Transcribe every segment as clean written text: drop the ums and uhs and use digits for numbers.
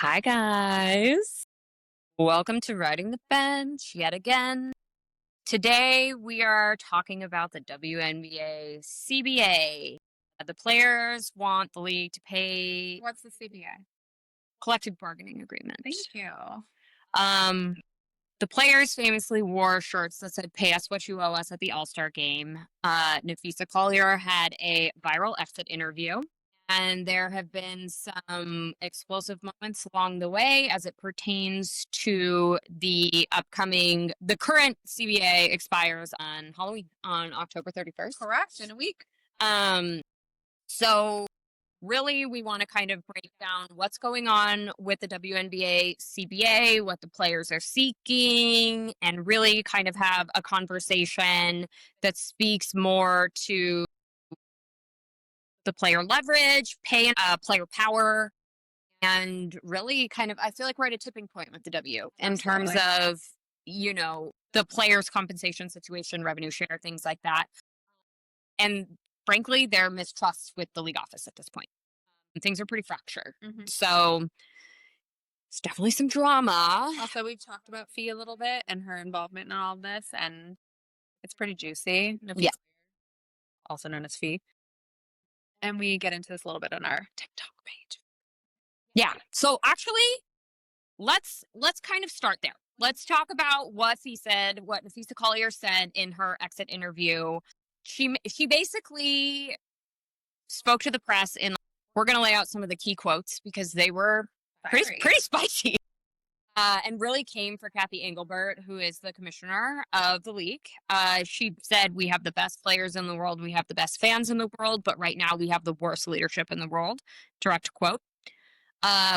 Hi, guys. Welcome to Riding the Bench yet again. Today, we are talking about the WNBA CBA. The players want the league to pay What's the CBA? collective bargaining agreement. Thank you. Um, the players famously wore shirts that said, "Pay us what you owe us" at the All-Star game. Napheesa Collier had a viral exit interview. And there have been some explosive moments along the way as it pertains to the current CBA expires on Halloween, on October 31st. Correct. In a week. So really, we want to kind of break down what's going on with the WNBA CBA, what the players are seeking, and really kind of have a conversation that speaks more to the player leverage, player power, and really kind of, I feel like we're at a tipping point with the W in terms of, the players' compensation situation, revenue share, things like that. And frankly, their mistrust with the league office at this point. And things are pretty fractured. So it's definitely some drama. Also, we've talked about Fee a little bit and her involvement in all of this, and it's pretty juicy. Yeah. Also known as Fee. And we get into this a little bit on our TikTok page. Yeah. So actually, let's kind of start there. Let's talk about what Napheesa Collier said in her exit interview. She basically spoke to the press in, we're going to lay out some of the key quotes because they were pretty spicy. And really came for Kathy Engelbert, who is the commissioner of the league. She said, "We have the best players in the world. We have the best fans in the world. But right now we have the worst leadership in the world." Direct quote.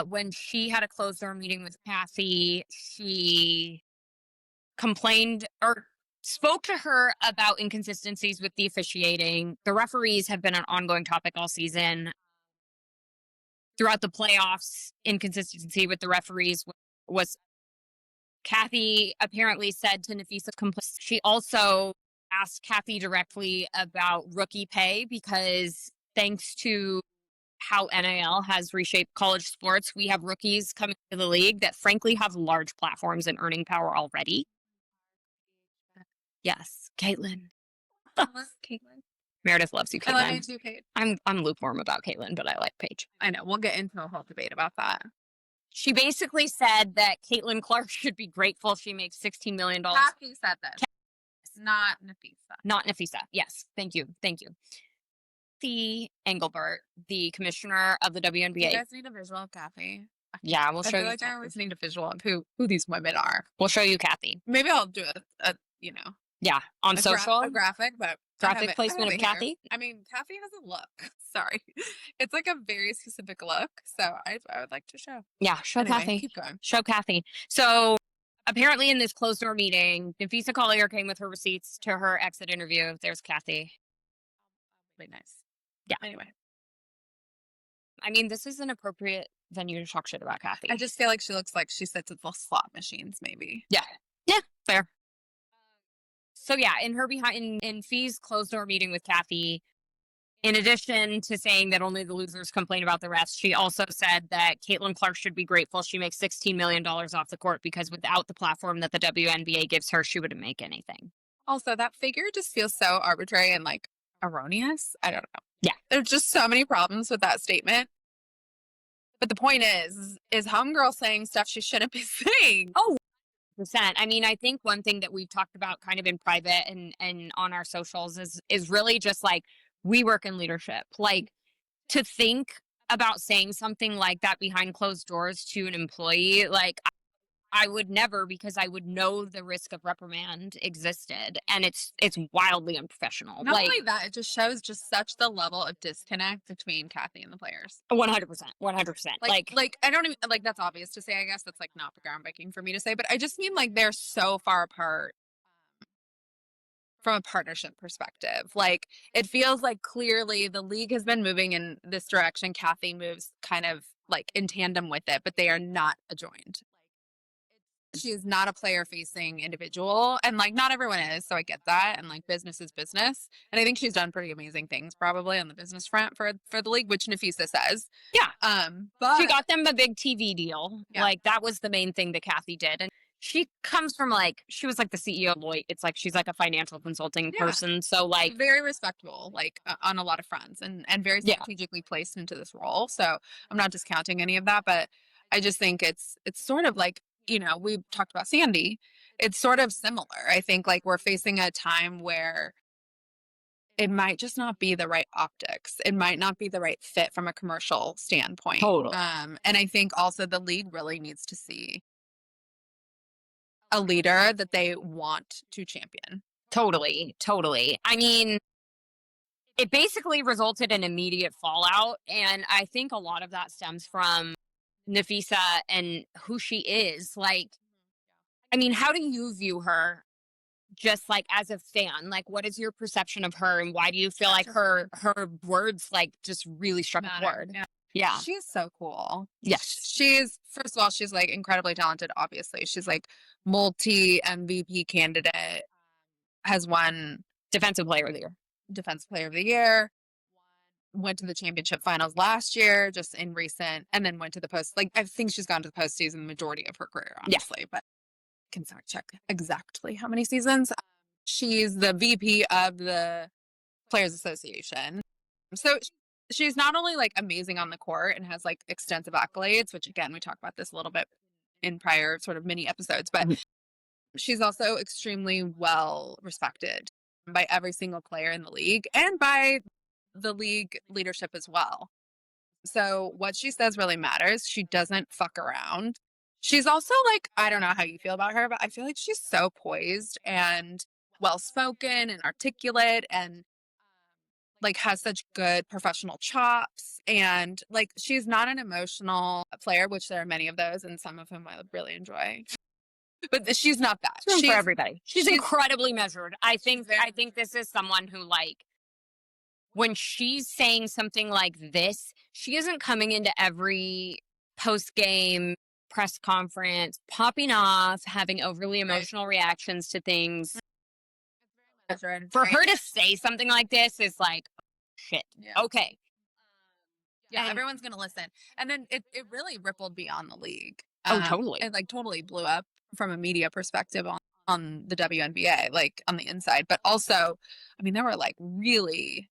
When she had a closed-door meeting with Kathy, she complained or spoke to her about inconsistencies with the officiating. The referees have been an ongoing topic all season. Throughout the playoffs, inconsistency with the referees was Kathy apparently said to Nafisa. She also asked Kathy directly about rookie pay because thanks to how NIL has reshaped college sports, we have rookies coming to the league that frankly have large platforms and earning power already. Yes, Caitlin. Caitlin. Meredith loves you, Caitlin. I love you too, Kate. I'm lukewarm about Caitlin, but I like Paige. I know. We'll get into a whole debate about that. She basically said that Caitlin Clark should be grateful she makes $16 million. Kathy said this. Not Nafisa. Not Nafisa. Yes. Thank you. The Engelbert, the commissioner of the WNBA. You guys need a visual of Kathy. Yeah, we'll show you. I feel like I always need a visual of who these women are. We'll show you Kathy. Maybe I'll do Yeah, on social. A graphic, but graphic placement of Kathy. I mean, Kathy has a look. Sorry. It's like a very specific look. So I would like to show. Yeah, show Kathy. Keep going. Show Kathy. So apparently in this closed door meeting, Napheesa Collier came with her receipts to her exit interview. There's Kathy. Really nice. Yeah. Anyway. I mean, this is an appropriate venue to talk shit about Kathy. I just feel like she looks like she sits at the slot machines, maybe. Yeah. Yeah, fair. So yeah, in Fee's closed door meeting with Kathy, in addition to saying that only the losers complain about the rest, she also said that Caitlin Clark should be grateful she makes $16 million off the court because without the platform that the WNBA gives her, she wouldn't make anything. Also, that figure just feels so arbitrary and like erroneous. I don't know. Yeah. There's just so many problems with that statement. But the point is homegirl saying stuff she shouldn't be saying. Oh, I mean, I think one thing that we've talked about kind of in private and on our socials is really just like, we work in leadership. Like, to think about saying something like that behind closed doors to an employee, like, I would never, because I would know the risk of reprimand existed, and it's wildly unprofessional. Not only that, it just shows just such the level of disconnect between Kathy and the players. 100%. Like I don't even like, that's obvious to say. I guess that's like not groundbreaking for me to say, but I just mean like they're so far apart from a partnership perspective. Like, it feels like clearly the league has been moving in this direction. Kathy moves kind of like in tandem with it, but they are not adjoined. She is not a player-facing individual, and like not everyone is, so I get that. And like business is business, and I think she's done pretty amazing things probably on the business front for the league, which Nafisa says. Yeah. But She got them a big TV deal. Yeah. Like that was the main thing that Kathy did. And she comes from like, she was like the CEO of Lloyd. It's like she's like a financial consulting Yeah. person. So like very respectable, like on a lot of fronts, and very Yeah. strategically placed into this role. So I'm not discounting any of that, but I just think it's sort of like, you know, we talked about Sandy. It's sort of similar. I think like we're facing a time where it might just not be the right optics. It might not be the right fit from a commercial standpoint. Totally. And I think also the league really needs to see a leader that they want to champion. Totally. I mean, it basically resulted in immediate fallout. And I think a lot of that stems from Nafisa and who she is. Like, I mean, how do you view her just like as a fan? Like, what is your perception of her and why do you feel like her words like just really struck a chord? Yeah. She's so cool. Yes. She's, first of all, she's like incredibly talented, obviously. She's like multi MVP candidate, has won Defensive player of the year. Defensive Player of the Year, went to the championship finals last year, just in recent, and then went to the post. Like, I think she's gone to the postseason the majority of her career, honestly, but I can fact check exactly how many seasons. She's the VP of the Players Association. So she's not only like amazing on the court and has like extensive accolades, which again, we talked about this a little bit in prior sort of mini episodes, but she's also extremely well respected by every single player in the league and by the league leadership as well. So what she says really matters. She doesn't fuck around. She's also like, I don't know how you feel about her, but I feel like she's so poised and well-spoken and articulate and like has such good professional chops. And like, she's not an emotional player, which there are many of those and some of whom I really enjoy. But she's not that. She's for everybody. She's incredibly measured. I think this is someone who like when she's saying something like this, she isn't coming into every post-game press conference, popping off, having overly emotional reactions to things. For her to say something like this is like, shit. Yeah. Okay. Yeah, everyone's going to listen. And then it really rippled beyond the league. Totally. It like totally blew up from a media perspective on the WNBA, like on the inside. But also, I mean, there were like really,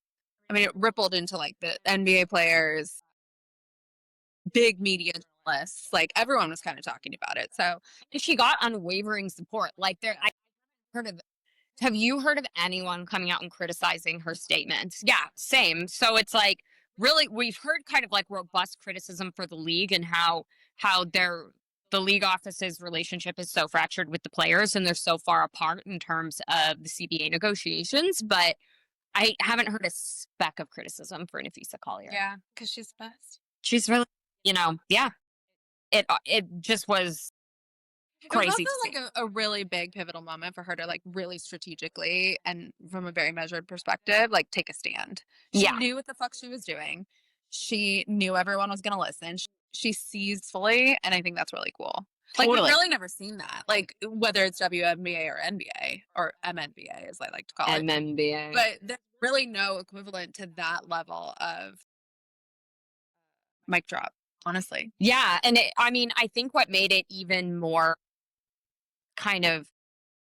I mean, it rippled into like the NBA players, big media journalists, like everyone was kind of talking about it. So she got unwavering support. Like I heard of. Have you heard of anyone coming out and criticizing her statements? Yeah, same. So it's like really we've heard kind of like robust criticism for the league and how the league office's relationship is so fractured with the players and they're so far apart in terms of the CBA negotiations. But I haven't heard a speck of criticism for Napheesa Collier. Yeah, because she's the best. She's really, yeah. It just was crazy. It was also like a really big pivotal moment for her to like really strategically and from a very measured perspective, like take a stand. She knew what the fuck she was doing. She knew everyone was going to listen. She seized fully. And I think that's really cool. Like we've really never seen that. Like whether it's WNBA or NBA or MNBA as I like to call it. MNBA. But there's really no equivalent to that level of mic drop, honestly. Yeah. And I think what made it even more kind of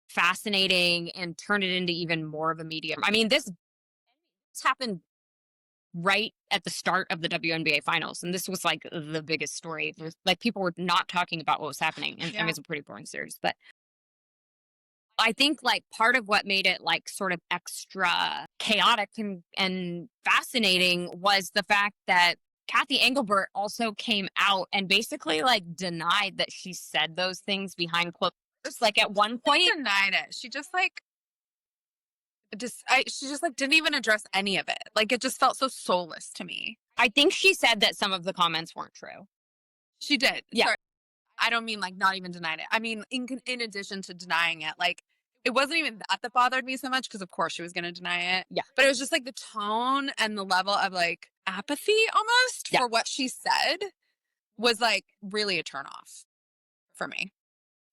fascinating and turned it into even more of a medium. I mean, this happened right at the start of the WNBA finals. And this was like the biggest story. Like people were not talking about what was happening. And I mean, it's a pretty boring series, but I think like part of what made it like sort of extra chaotic and fascinating was the fact that Kathy Engelbert also came out and basically like denied that she said those things behind closed doors. Like at one point, she denied it. She just like didn't even address any of it. Like it just felt so soulless to me. I think she said that some of the comments weren't true. She did. Yeah. Sorry. I don't mean like not even denying it. I mean in addition to denying it, like it wasn't even that bothered me so much because of course she was going to deny it. Yeah. But it was just like the tone and the level of like apathy almost for what she said was like really a turnoff for me.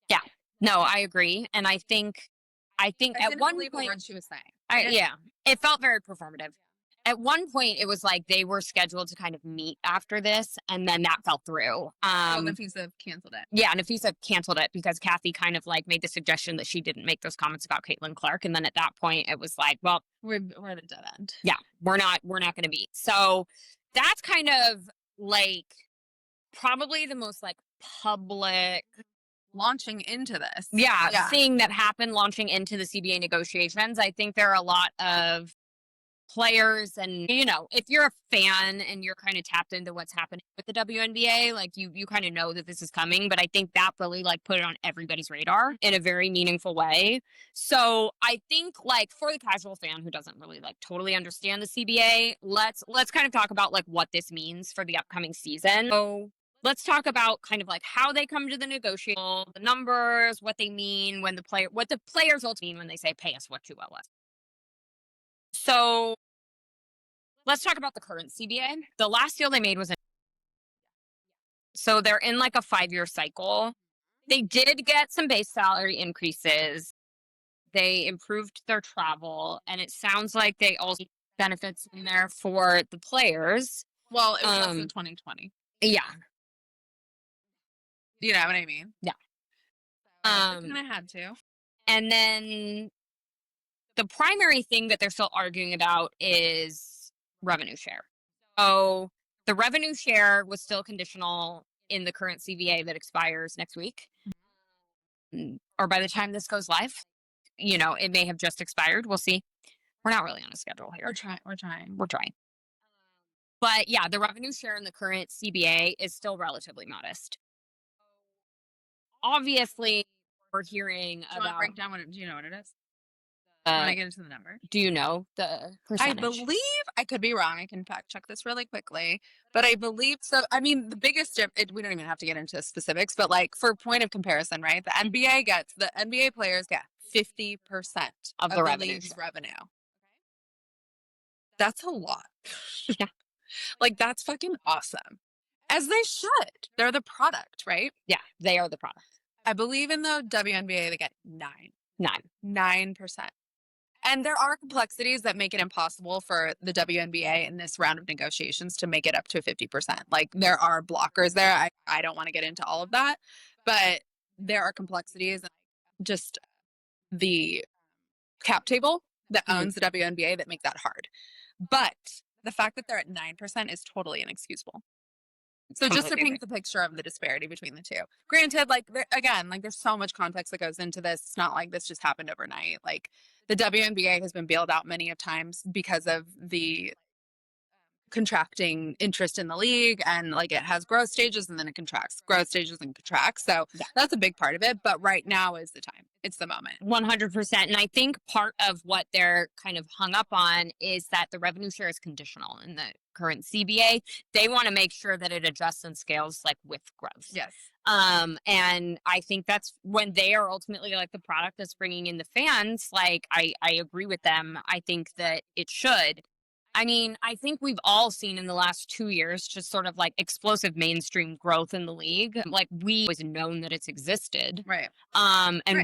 Yeah. No, I agree. And I think I at didn't one believe a point, word she was saying. yeah, it felt very performative. At one point, it was like they were scheduled to kind of meet after this, and then that fell through. Oh, Nafisa canceled it. Yeah, Nafisa canceled it because Kathy kind of like made the suggestion that she didn't make those comments about Caitlin Clark, and then at that point, it was like, well, We're at a dead end. yeah, we're not going to meet. So that's kind of like probably the most like public Launching into this. thing that happened launching into the CBA negotiations. I think there are a lot of players and if you're a fan and you're kind of tapped into what's happening with the WNBA, like you kind of know that this is coming, but I think that really like put it on everybody's radar in a very meaningful way. So I think like for the casual fan who doesn't really like totally understand the CBA, let's kind of talk about like what this means for the upcoming season. So let's talk about kind of like how they come to the negotiation, the numbers, what they mean when what the players ultimately mean when they say pay us what you owe us. So let's talk about the current CBA. The last deal they made was so they're in like a 5-year cycle. They did get some base salary increases. They improved their travel, and it sounds like they also benefits in there for the players. Well, it was less than 2020. Yeah. You know what I mean? Yeah. I kind of had to. And then the primary thing that they're still arguing about is revenue share. So the revenue share was still conditional in the current CBA that expires next week. Or by the time this goes live, it may have just expired. We'll see. We're not really on a schedule here. We're trying. But yeah, the revenue share in the current CBA is still relatively modest. Obviously, we're hearing about. Break down do you know what it is? When I get into the number. Do you know the percentage? I believe, I could be wrong. I can fact check this really quickly, but I believe so. I mean, the biggest, we don't even have to get into specifics, but like for point of comparison, right? The NBA players get 50% of the league's revenue. That's a lot. Yeah. Like that's fucking awesome. As they should. They're the product, right? Yeah, they are the product. I believe in the WNBA, they get 9%. And there are complexities that make it impossible for the WNBA in this round of negotiations to make it up to 50%. Like there are blockers there. I don't want to get into all of that, but there are complexities. Just the cap table that owns the WNBA that make that hard. But the fact that they're at 9% is totally inexcusable. So just to paint the picture of the disparity between the two. Granted, like there's so much context that goes into this. It's not like this just happened overnight. Like the WNBA has been bailed out many of times because of the contracting interest in the league, and like it has growth stages and then it contracts, growth stages and contracts. So that's a big part of it. But right now is the time. It's the moment. 100%. And I think part of what they're kind of hung up on is that the revenue share is conditional in the current CBA. They want to make sure that it adjusts and scales like with growth. Yes. And I think that's when they are ultimately like the product that's bringing in the fans. Like I agree with them. I think that it should. I mean, I think we've all seen in the last 2 years just sort of like explosive mainstream growth in the league. Like we always known that it's existed. Right.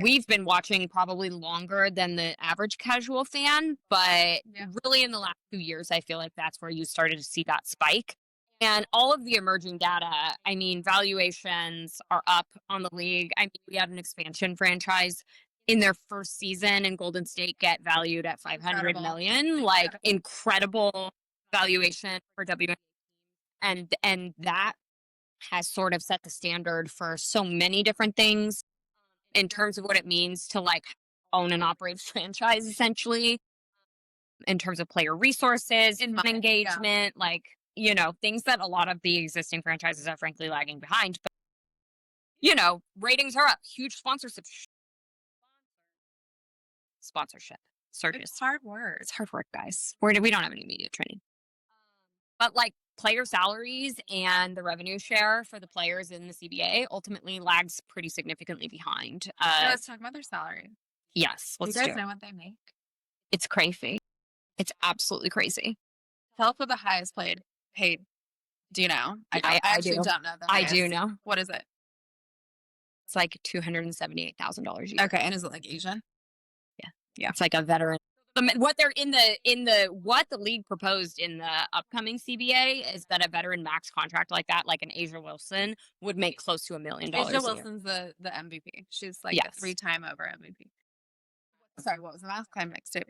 We've been watching probably longer than the average casual fan, but really in the last 2 years, I feel like that's where you started to see that spike. And all of the emerging data, I mean, valuations are up on the league. I mean, we had an expansion franchise in their first season in Golden State get valued at $500 million. Like incredible valuation for WNBA. And that has sort of set the standard for so many different things in terms of what it means to like own and operate franchise, essentially, in terms of player resources, engagement, like, things that a lot of the existing franchises are frankly lagging behind. But, ratings are up, huge sponsorship. Surges. It's hard work. It's hard work, guys. We don't have any media training. But like player salaries and the revenue share for the players in the CBA ultimately lags pretty significantly behind. Let's talk about their salary. Yes, let's do you it. guys know what they make? It's crazy. It's absolutely crazy. Tell us what the highest paid. Do you know? I actually don't know. I do know. What is it? It's like $278,000 a year. Okay, and is it like Asian? Yeah, it's like a veteran. What they're what the league proposed in the upcoming CBA is that a veteran max contract like that, like an Asia Wilson, would make close to $1 million a Asia year. Wilson's the MVP. She's like Yes. a 3-time over MVP. Sorry, what was the math? I mixed it.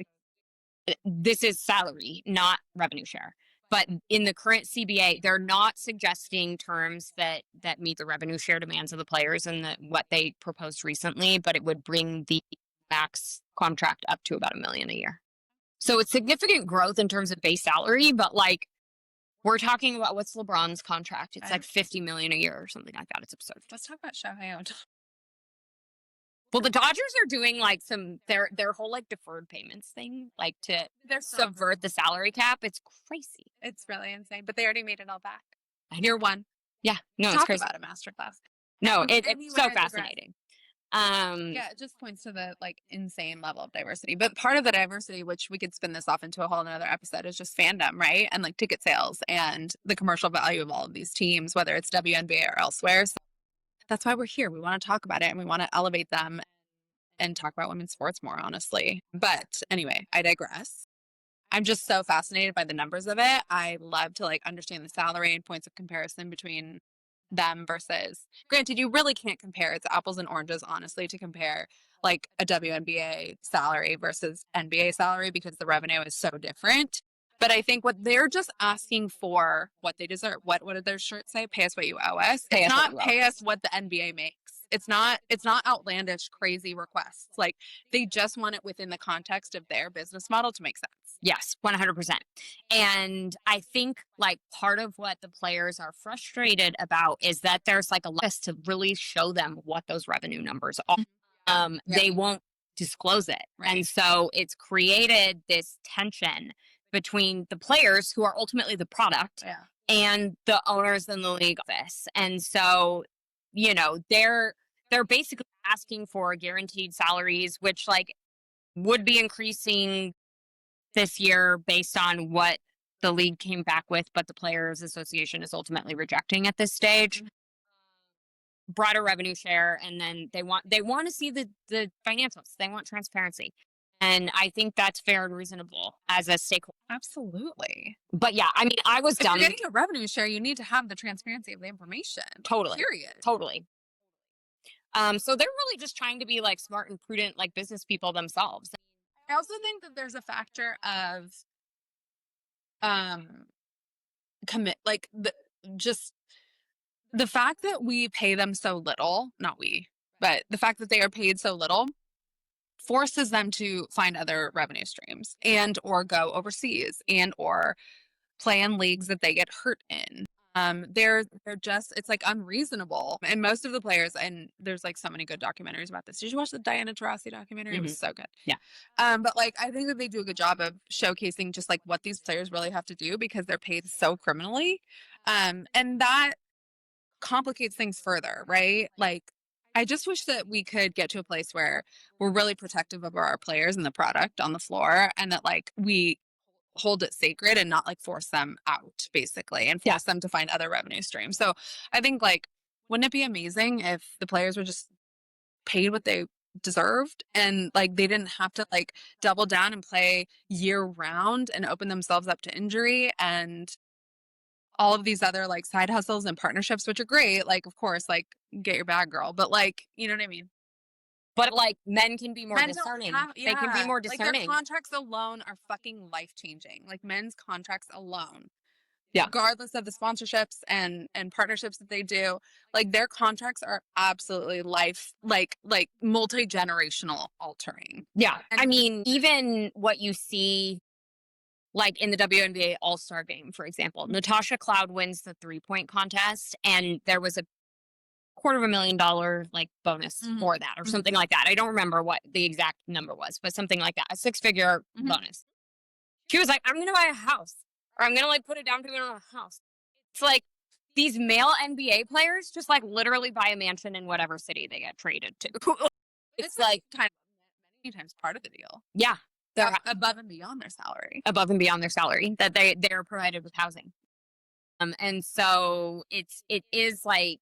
This is salary, not revenue share. But in the current CBA, they're not suggesting terms that meet the revenue share demands of the players and what they proposed recently, but it would bring the max contract up to about $1 million a year. So it's significant growth in terms of base salary, but like we're talking about what's LeBron's contract? It's like $50 million a year or something like that. It's absurd. Let's talk about Shohei Ohtani. Well, the Dodgers are doing like their whole like deferred payments thing, like to subvert the salary cap. It's crazy. It's really insane, but they already made it all back. Year one. Yeah, no, Talk it's crazy. About a masterclass. No, it's so fascinating. Yeah, it just points to the like insane level of diversity. But part of the diversity, which we could spin this off into a whole another episode, is just fandom, right? And like ticket sales and the commercial value of all of these teams, whether it's WNBA or elsewhere. So that's why we're here. We want to talk about it and we want to elevate them and talk about women's sports more, honestly. But anyway, I digress. I'm just so fascinated by the numbers of it. I love to like understand the salary and points of comparison between them versus, granted, you really can't compare. It's apples and oranges, honestly, to compare like a WNBA salary versus NBA salary because the revenue is so different. But I think what they're just asking for, what they deserve. What did their shirt say? Pay us what you owe us. It's not pay us what the NBA makes. It's not outlandish, crazy requests. Like they just want it within the context of their business model to make sense. Yes, 100%. And I think like part of what the players are frustrated about is that there's like a list to really show them what those revenue numbers are. They won't disclose it. Right. And so it's created this tension between the players who are ultimately the product and the owners in the league office. And so, you know, they're basically asking for guaranteed salaries, which like would be increasing this year based on what the league came back with, but the Players Association is ultimately rejecting at this stage. Broader revenue share, and then they want to see the financials. They want transparency. And I think that's fair and reasonable as a stakeholder. Absolutely. But yeah, I mean, I was dumb. If you're getting a revenue share, you need to have the transparency of the information. Totally. Period. Totally. So they're really just trying to be like smart and prudent, like business people themselves. I also think that there's a factor of commit, like the fact that we pay them so little, not we, but the fact that they are paid so little forces them to find other revenue streams and or go overseas and or play in leagues that they get hurt in. They're just, it's like unreasonable. And most of the players, and there's like so many good documentaries about this. Did you watch the Diana Taurasi documentary? It was so good. Yeah. But like, I think that they do a good job of showcasing just like what these players really have to do because they're paid so criminally. And that complicates things further, right? Like, I just wish that we could get to a place where we're really protective of our players and the product on the floor and that like we hold it sacred and not like force them out basically and force them to find other revenue streams. So I think like, wouldn't it be amazing if the players were just paid what they deserved and like they didn't have to like double down and play year round and open themselves up to injury and all of these other like side hustles and partnerships, which are great. Like, of course, like get your bag, girl, but like, you know what I mean? But like men can be more discerning. They can be more discerning. Like their contracts alone are fucking life-changing. Like men's contracts alone. Yeah. Regardless of the sponsorships and partnerships that they do, like their contracts are absolutely like multi-generational altering. Yeah. And I mean, even what you see like in the WNBA All-Star game, for example, Natasha Cloud wins the 3-point contest and there was a $250,000 like bonus for that or something like that. I don't remember what the exact number was, but something like that, a 6-figure bonus. She was like, I'm going to buy a house or I'm going to like put a down payment on a house. It's like these male NBA players just like literally buy a mansion in whatever city they get traded to. It's like kind of many times part of the deal. Yeah. They're above and beyond their salary. Above and beyond their salary that they're provided with housing. And so it is like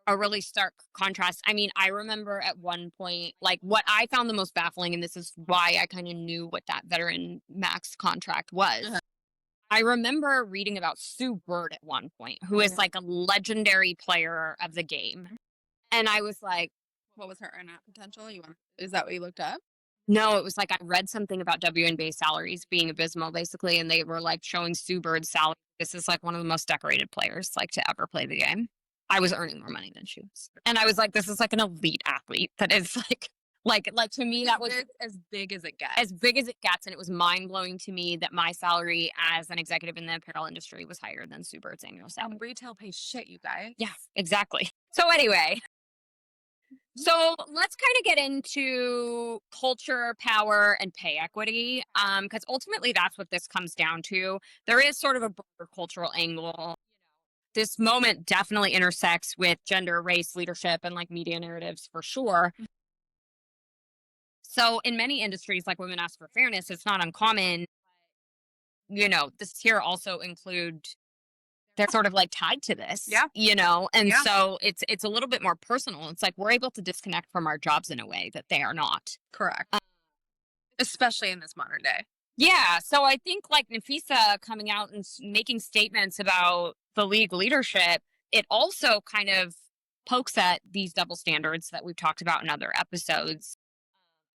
a really stark contrast. I mean, I remember at one point, like what I found the most baffling, and this is why I kind of knew what that veteran max contract was. Uh-huh. I remember reading about Sue Bird at one point, who is like a legendary player of the game. And I was like, What was her earnout potential? Is that what you looked up? no, it was like I read something about WNBA salaries being abysmal, basically, and they were like showing Sue Bird's salary. This is like one of the most decorated players like to ever play the game. I was earning more money than she was, and I was like, this is like an elite athlete that is like to me that was As big as it gets. as big as it gets, and it was mind blowing to me that my salary as an executive in the apparel industry was higher than Sue Bird's annual salary. Retail pays shit, you guys. Yeah, exactly. So anyway, so let's kind of get into culture, power, and pay equity, because ultimately that's what this comes down to. There is sort of a broader cultural angle. This moment definitely intersects with gender, race, leadership, and like media narratives for sure. So in many industries, like Women Ask for Fairness, it's not uncommon. This here also include they're sort of like tied to this, Yeah. and Yeah. so it's a little bit more personal. It's like we're able to disconnect from our jobs in a way that they are not. Correct. Especially in this modern day. Yeah, so I think like Nafisa coming out and making statements about the league leadership, it also kind of pokes at these double standards that we've talked about in other episodes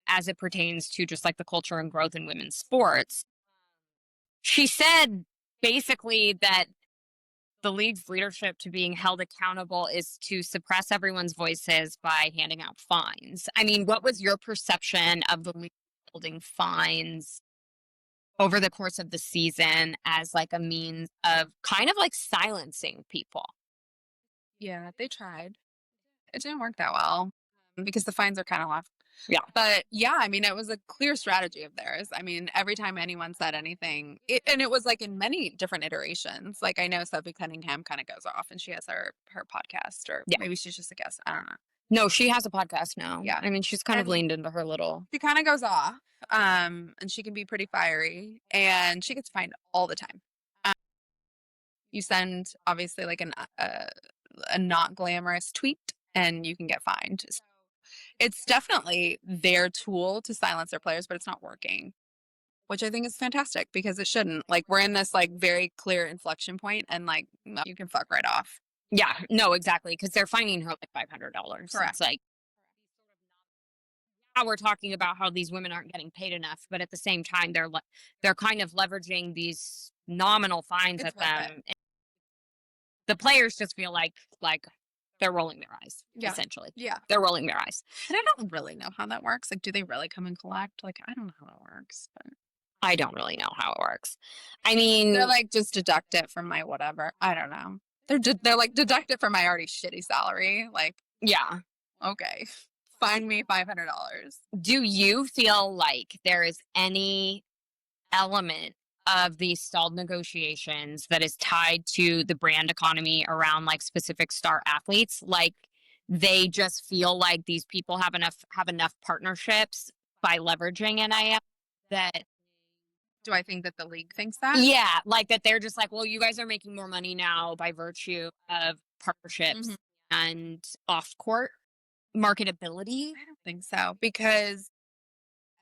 as it pertains to just like the culture and growth in women's sports. She said basically that the league's leadership to being held accountable is to suppress everyone's voices by handing out fines. I mean, what was your perception of the league holding fines over the course of the season as like a means of kind of like silencing people? Yeah, they tried. It didn't work that well because the fines are kind of left. Yeah. But yeah, I mean, it was a clear strategy of theirs. I mean, every time anyone said anything, and it was like in many different iterations. Like I know Sophie Cunningham kind of goes off and she has her podcast, or maybe she's just a guest. I don't know. No, she has a podcast now. Yeah. I mean, she's kind of leaned into her little. She kind of goes off, and she can be pretty fiery, and she gets fined all the time. You send obviously like a not glamorous tweet, and you can get fined. So it's definitely their tool to silence their players, but it's not working, which I think is fantastic because it shouldn't. Like we're in this like very clear inflection point, and like you can fuck right off. Yeah, no, exactly, because they're fining her like $500. Correct. It's like, how we're talking about how these women aren't getting paid enough, but at the same time, they're kind of leveraging these nominal fines at them. The players just feel like they're rolling their eyes. Yeah. Essentially, Yeah, they're rolling their eyes. and I don't really know how that works. Like, do they really come and collect? Like, I don't know how that works, but I don't really know how it works. I mean, they're like just deduct it from my whatever. I don't know. They're like deduct it from my already shitty salary. Like, yeah. okay, find me $500. Do you feel like there is any element of these stalled negotiations that is tied to the brand economy around like specific star athletes? Like they just feel like these people have enough partnerships by leveraging NIL that. Do I think that the league thinks that? Yeah, like that they're just like, well, you guys are making more money now by virtue of partnerships and off-court marketability. I don't think so, because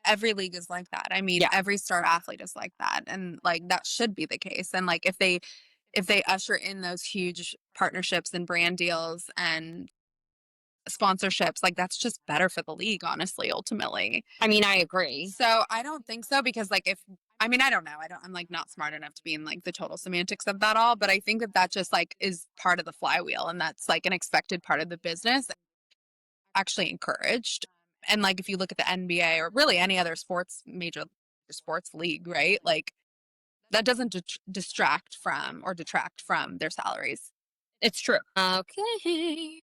every league is like that. I mean, every star athlete is like that, and like that should be the case. And like if they usher in those huge partnerships and brand deals and sponsorships, like that's just better for the league, honestly, ultimately. I mean, I agree. So I don't think so, because like I don't know. I'm like not smart enough to be in like the total semantics of that all, but I think that just like is part of the flywheel, and that's like an expected part of the business, actually encouraged. And like if you look at the NBA or really any other major sports league, right? Like that doesn't distract from or detract from their salaries. It's true. Okay.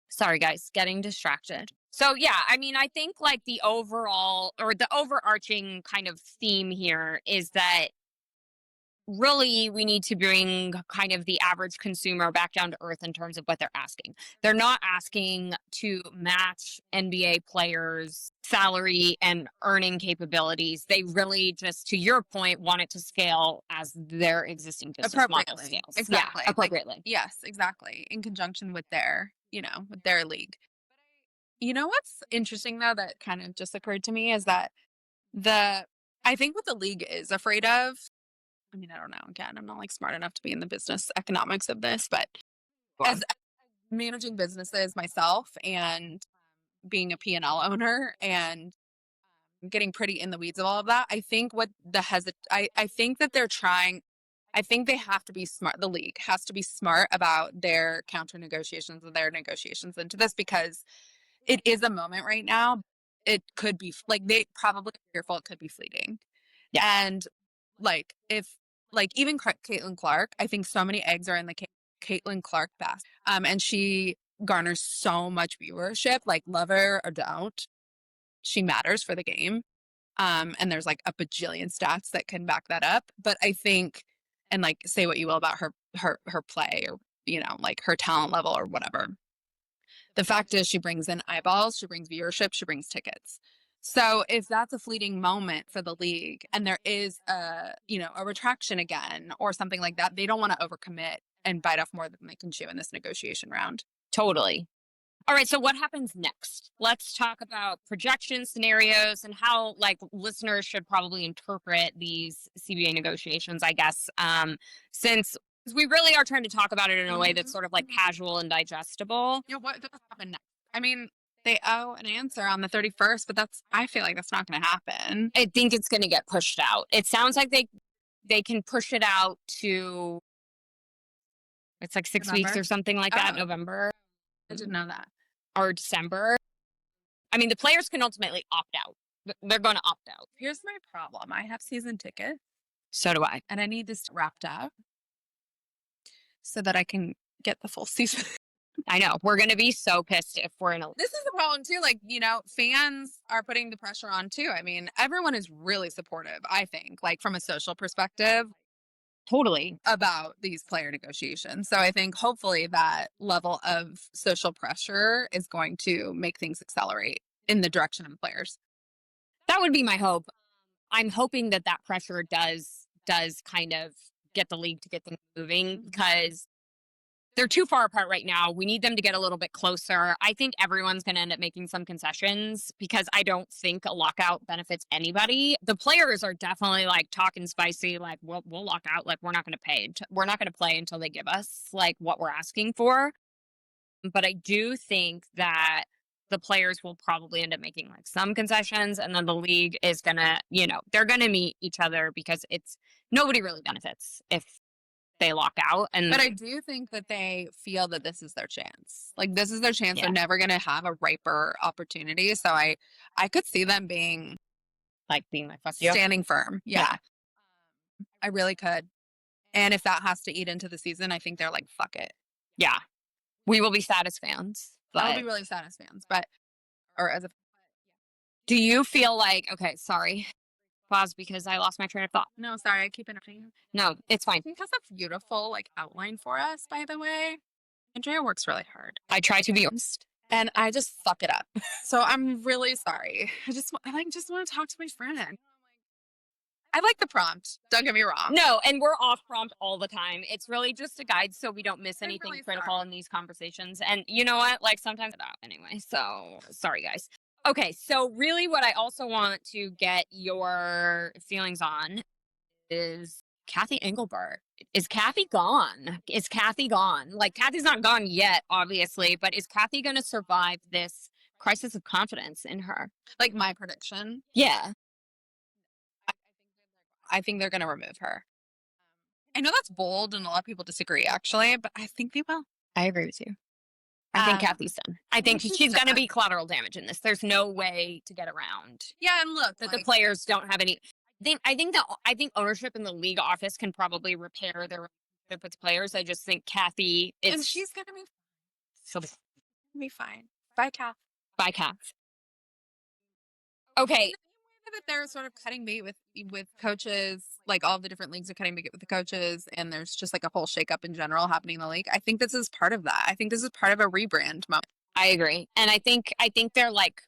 Sorry, guys, getting distracted. So yeah, I mean, I think like the overall or the overarching kind of theme here is that really we need to bring kind of the average consumer back down to earth in terms of what they're asking. They're not asking to match NBA players' salary and earning capabilities. They really just, to your point, want it to scale as their existing business model scales. Exactly. Yeah, appropriately. Like, yes, exactly. In conjunction with their, with their league. You know what's interesting though that kind of just occurred to me is that I think what the league is afraid of, I mean, I don't know. Again, I'm not like smart enough to be in the business economics of this, but as managing businesses myself and being a P&L owner and getting pretty in the weeds of all of that, I think I think that they're trying, I think they have to be smart. The league has to be smart about their counter negotiations and their negotiations into this because it is a moment right now. It could be like they probably fearful it could be fleeting. Yeah. And like if like even Caitlin Clark, I think so many eggs are in the Caitlin Clark basket. And she garners so much viewership, like love her or don't. She matters for the game. And there's like a bajillion stats that can back that up. But I think, and like say what you will about her play or, like her talent level or whatever. The fact is she brings in eyeballs, she brings viewership, she brings tickets. So if that's a fleeting moment for the league and there is a retraction again or something like that, they don't want to overcommit and bite off more than they can chew in this negotiation round. Totally. All right, so what happens next? Let's talk about projection scenarios and how like listeners should probably interpret these CBA negotiations, I guess, since we really are trying to talk about it in a way that's sort of like casual and digestible. Yeah, what does happen next? I mean, they owe an answer on the 31st, but I feel like that's not going to happen. I think it's going to get pushed out. It sounds like they can push it out to, it's like 6 weeks or something like that, November. I didn't know that. Or December. I mean, the players can ultimately opt out. They're going to opt out. Here's my problem. I have season tickets. So do I. And I need this wrapped up so that I can get the full season. I know. We're going to be so pissed if we're in a... This is the problem too. Like, fans are putting the pressure on too. I mean, everyone is really supportive, I think, like from a social perspective. Totally. About these player negotiations. So I think hopefully that level of social pressure is going to make things accelerate in the direction of players. That would be my hope. I'm hoping that pressure does kind of get the league to get things moving because they're too far apart right now. We need them to get a little bit closer. I think everyone's going to end up making some concessions because I don't think a lockout benefits anybody. The players are definitely like talking spicy, like we'll lock out. Like we're not going to pay. We're not going to play until they give us like what we're asking for. But I do think that the players will probably end up making like some concessions and then the league is going to, they're going to meet each other because nobody really benefits if they lock out. But I do think that they feel that this is their chance. Like this is their chance. Yeah. They're never going to have a riper opportunity. So I could see them being like fuck you, standing firm. Yeah. I really could. And if that has to eat into the season, I think they're like, fuck it. Yeah. We will be sad as fans. I'll be really sad as fans, do you feel like, okay, sorry. Pause because I lost my train of thought. No, sorry, I keep interrupting you. No, it's fine. I think that's a beautiful outline for us, by the way. Andrea works really hard. I try to be honest. And I just fuck it up. So I'm really sorry. I just want to talk to my friend. I like the prompt. Don't get me wrong. No, and we're off prompt all the time. It's really just a guide so we don't miss anything really critical in these conversations. And you know what? Like sometimes it's out anyway. So sorry, guys. Okay, so really what I also want to get your feelings on is Kathy Engelbert. Is Kathy gone? Is Kathy gone? Like, Kathy's not gone yet, obviously, but is Kathy going to survive this crisis of confidence in her? Like my prediction? Yeah. I think they're going to remove her. I know that's bold and a lot of people disagree, actually, but I think they will. I agree with you. I think Kathy's done. I think she's going to be collateral damage in this. There's no way to get around. Yeah, and look, that the players don't have any. I think ownership in the league office can probably repair their relationship with players. I just think Kathy is, and she's going to be fine. Bye, Kath. Bye, Kath. Okay. that they're sort of cutting bait with coaches, like all the different leagues are cutting bait with the coaches, and there's just like a whole shakeup in general happening in the league. I think this is part of that. I think this is part of a rebrand moment. I agree. And I think they're like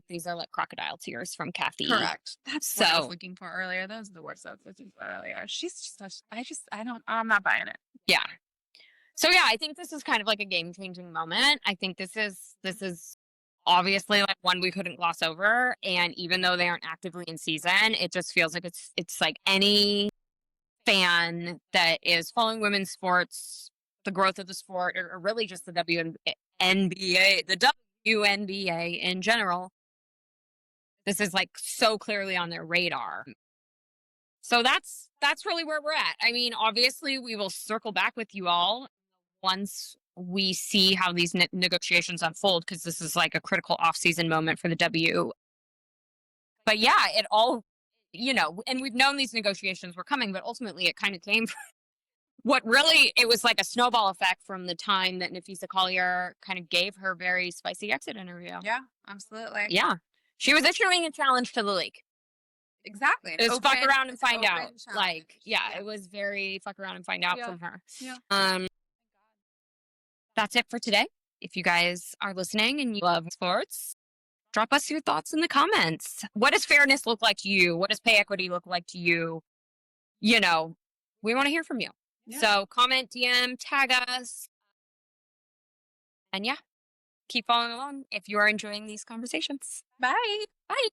these are like crocodile tears from Kathy. Correct. That's what I was looking for earlier. Those are the words I was looking for earlier. She's just I'm not buying it. Yeah. So yeah, I think this is kind of like a game-changing moment. I think this is obviously like one we couldn't gloss over, and even though they aren't actively in season, it just feels like it's like any fan that is following women's sports, the growth of the sport, or really just the WNBA, the WNBA in general. This is like so clearly on their radar. So that's really where we're at. I mean, obviously, we will circle back with you all once we see how these negotiations unfold, because this is like a critical off-season moment for the W. But yeah, it all, and we've known these negotiations were coming, but ultimately it kind of came from it was like a snowball effect from the time that Napheesa Collier kind of gave her very spicy exit interview. Yeah, absolutely. Yeah. She was issuing a challenge to the league. Exactly. It was fuck around and find out. Like, yeah, it was very fuck around and find out from her. Yeah. That's it for today. If you guys are listening and you love sports, drop us your thoughts in the comments. What does fairness look like to you? What does pay equity look like to you? We want to hear from you. Yeah. So comment, DM, tag us. And yeah, keep following along if you are enjoying these conversations. Bye. Bye.